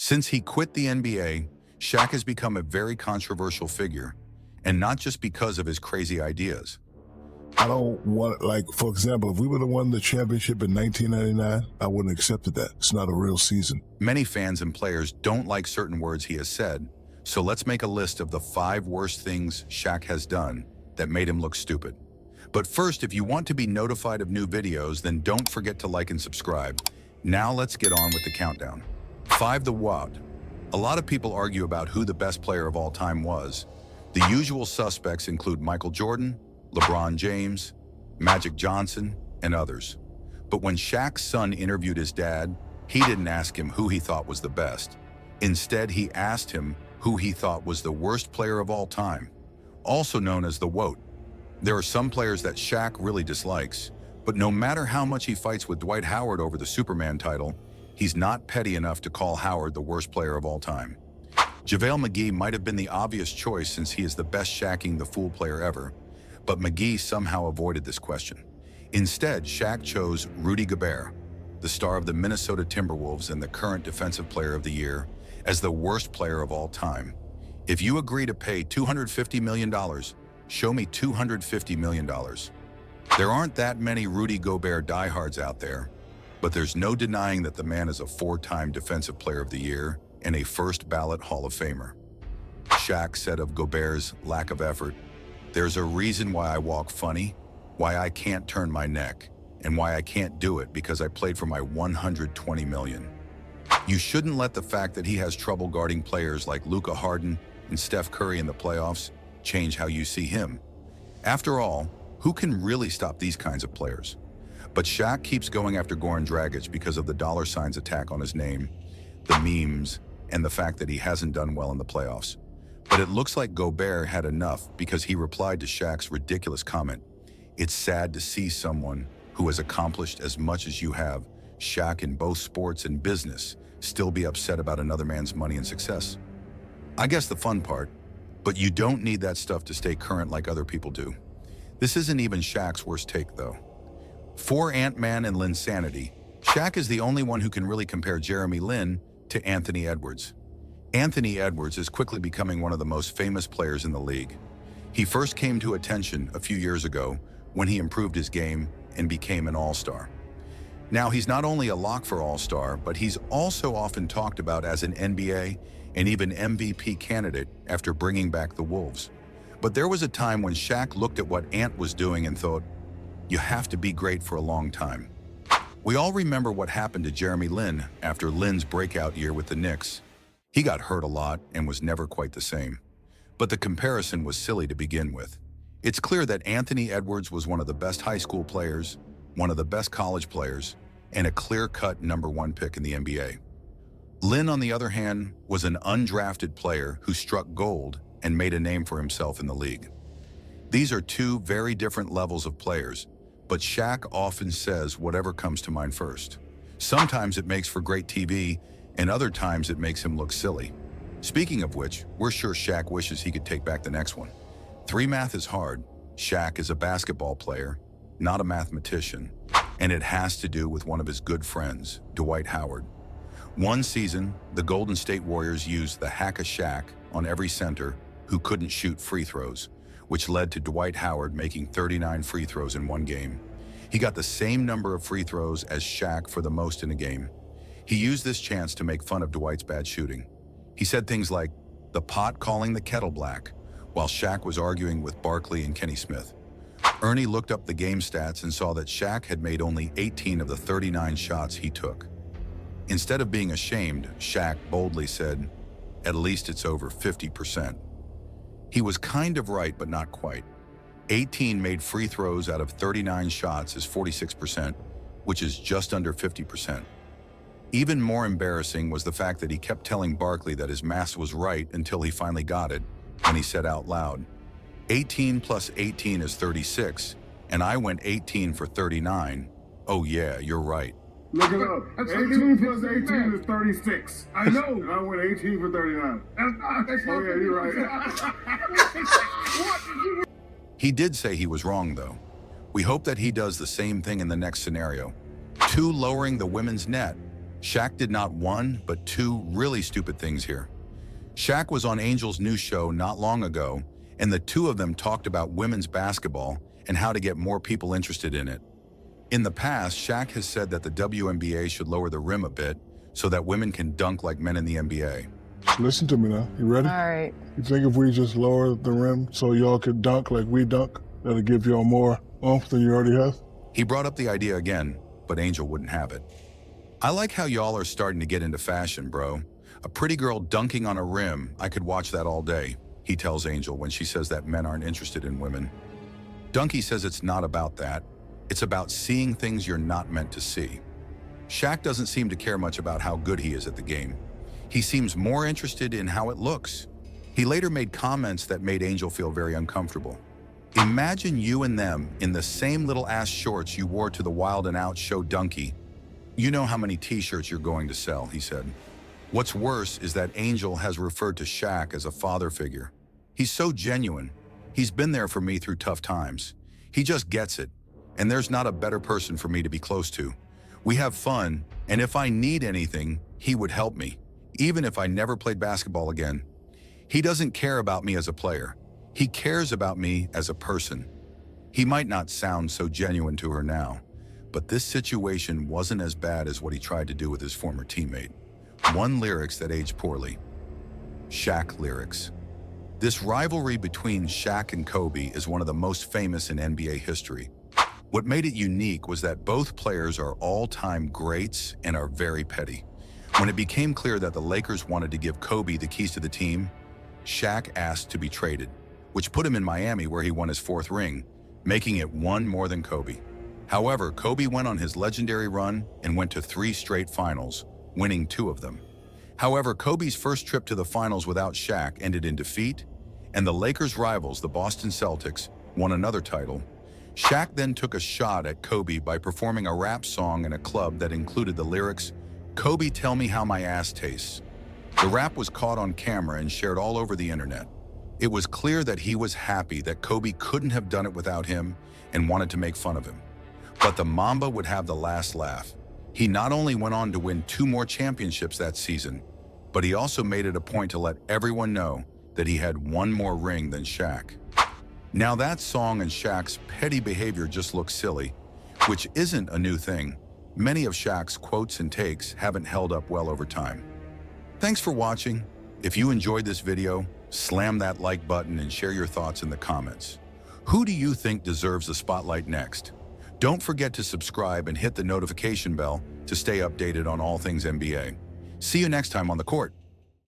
Since he quit the NBA, Shaq has become a very controversial figure, and not just because of his crazy ideas. I don't want, like, for example, if we would have won the championship in 1999, I wouldn't have accepted that. It's not a real season. Many fans and players don't like certain words he has said, so let's make a list of the 5 worst things Shaq has done that made him look stupid. But first, if you want to be notified of new videos, then don't forget to like and subscribe. Now let's get on with the countdown. 5. The WOT. A lot of people argue about who the best player of all time was. The usual suspects include Michael Jordan, LeBron James, Magic Johnson, and others. But when Shaq's son interviewed his dad, he didn't ask him who he thought was the best. Instead, he asked him who he thought was the worst player of all time, also known as the WOT. There are some players that Shaq really dislikes, but no matter how much he fights with Dwight Howard over the Superman title, he's not petty enough to call Howard the worst player of all time. JaVale McGee might have been the obvious choice since he is the best Shaqing the Fool player ever, but McGee somehow avoided this question. Instead, Shaq chose Rudy Gobert, the star of the Minnesota Timberwolves and the current Defensive Player of the Year, as the worst player of all time. If you agree to pay $250 million, show me $250 million. There aren't that many Rudy Gobert diehards out there, but there's no denying that the man is a 4-time Defensive Player of the Year and a first-ballot Hall of Famer. Shaq said of Gobert's lack of effort, "There's a reason why I walk funny, why I can't turn my neck, and why I can't do it because I played for my 120 million. You shouldn't let the fact that he has trouble guarding players like Luka Harden and Steph Curry in the playoffs change how you see him. After all, who can really stop these kinds of players?" But Shaq keeps going after Goran Dragic because of the dollar signs attack on his name, the memes, and the fact that he hasn't done well in the playoffs. But it looks like Gobert had enough because he replied to Shaq's ridiculous comment, "It's sad to see someone who has accomplished as much as you have, Shaq, in both sports and business, still be upset about another man's money and success." I guess the fun part, but you don't need that stuff to stay current like other people do. This isn't even Shaq's worst take, though. 4. Ant-Man and Linsanity. Shaq is the only one who can really compare Jeremy Lin to Anthony Edwards. Anthony Edwards is quickly becoming one of the most famous players in the league. He first came to attention a few years ago when he improved his game and became an all-star. Now, he's not only a lock for all-star, but he's also often talked about as an NBA and even MVP candidate after bringing back the Wolves. But there was a time when Shaq looked at what Ant was doing and thought, you have to be great for a long time. We all remember what happened to Jeremy Lin after Lin's breakout year with the Knicks. He got hurt a lot and was never quite the same. But the comparison was silly to begin with. It's clear that Anthony Edwards was one of the best high school players, one of the best college players, and a clear-cut #1 pick in the NBA. Lin, on the other hand, was an undrafted player who struck gold and made a name for himself in the league. These are 2 very different levels of players, but Shaq often says whatever comes to mind first. Sometimes it makes for great TV, and other times it makes him look silly. Speaking of which, we're sure Shaq wishes he could take back the next one. 3. Math is hard. Shaq is a basketball player, not a mathematician, and it has to do with one of his good friends, Dwight Howard. One season, the Golden State Warriors used the hack of Shaq on every center who couldn't shoot free throws, which led to Dwight Howard making 39 free throws in one game. He got the same number of free throws as Shaq for the most in a game. He used this chance to make fun of Dwight's bad shooting. He said things like, "the pot calling the kettle black," while Shaq was arguing with Barkley and Kenny Smith. Ernie looked up the game stats and saw that Shaq had made only 18 of the 39 shots he took. Instead of being ashamed, Shaq boldly said, "At least it's over 50%. He was kind of right, but not quite. 18 made free throws out of 39 shots is 46%, which is just under 50%. Even more embarrassing was the fact that he kept telling Barkley that his math was right until he finally got it, when he said out loud, 18 plus 18 is 36, and I went 18 for 39. Oh yeah, you're right." Look it up. 18 plus 18 is 36. I know. And I went 18 for 39. Oh yeah, you're right. He did say he was wrong, though. We hope that he does the same thing in the next scenario. 2. Lowering the women's net. Shaq did not one, but two really stupid things here. Shaq was on Angel's new show not long ago, and the two of them talked about women's basketball and how to get more people interested in it. In the past, Shaq has said that the WNBA should lower the rim a bit so that women can dunk like men in the NBA. Listen to me now. You ready? All right. You think if we just lower the rim so y'all could dunk like we dunk, that'll give y'all more oomph than you already have? He brought up the idea again, but Angel wouldn't have it. I like how y'all are starting to get into fashion, bro. A pretty girl dunking on a rim, I could watch that all day, he tells Angel when she says that men aren't interested in women. Donkey says it's not about that. It's about seeing things you're not meant to see. Shaq doesn't seem to care much about how good he is at the game. He seems more interested in how it looks. He later made comments that made Angel feel very uncomfortable. Imagine you and them in the same little ass shorts you wore to the Wild 'N Out show Donkey. You know how many t-shirts you're going to sell, he said. What's worse is that Angel has referred to Shaq as a father figure. He's so genuine. He's been there for me through tough times. He just gets it, and there's not a better person for me to be close to. We have fun, and if I need anything, he would help me, even if I never played basketball again. He doesn't care about me as a player. He cares about me as a person. He might not sound so genuine to her now, but this situation wasn't as bad as what he tried to do with his former teammate. One lyrics that aged poorly. Shaq lyrics. This rivalry between Shaq and Kobe is one of the most famous in NBA history. What made it unique was that both players are all-time greats and are very petty. When it became clear that the Lakers wanted to give Kobe the keys to the team, Shaq asked to be traded, which put him in Miami where he won his fourth ring, making it one more than Kobe. However, Kobe went on his legendary run and went to 3 straight finals, winning 2 of them. However, Kobe's first trip to the finals without Shaq ended in defeat, and the Lakers' rivals, the Boston Celtics, won another title. Shaq then took a shot at Kobe by performing a rap song in a club that included the lyrics, "Kobe, tell me how my ass tastes." The rap was caught on camera and shared all over the internet. It was clear that he was happy that Kobe couldn't have done it without him and wanted to make fun of him. But the Mamba would have the last laugh. He not only went on to win 2 more championships that season, but he also made it a point to let everyone know that he had 1 more ring than Shaq. Now that song and Shaq's petty behavior just looks silly, which isn't a new thing. Many of Shaq's quotes and takes haven't held up well over time. Thanks for watching. If you enjoyed this video, slam that like button and share your thoughts in the comments. Who do you think deserves the spotlight next? Don't forget to subscribe and hit the notification bell to stay updated on all things NBA. See you next time on the court.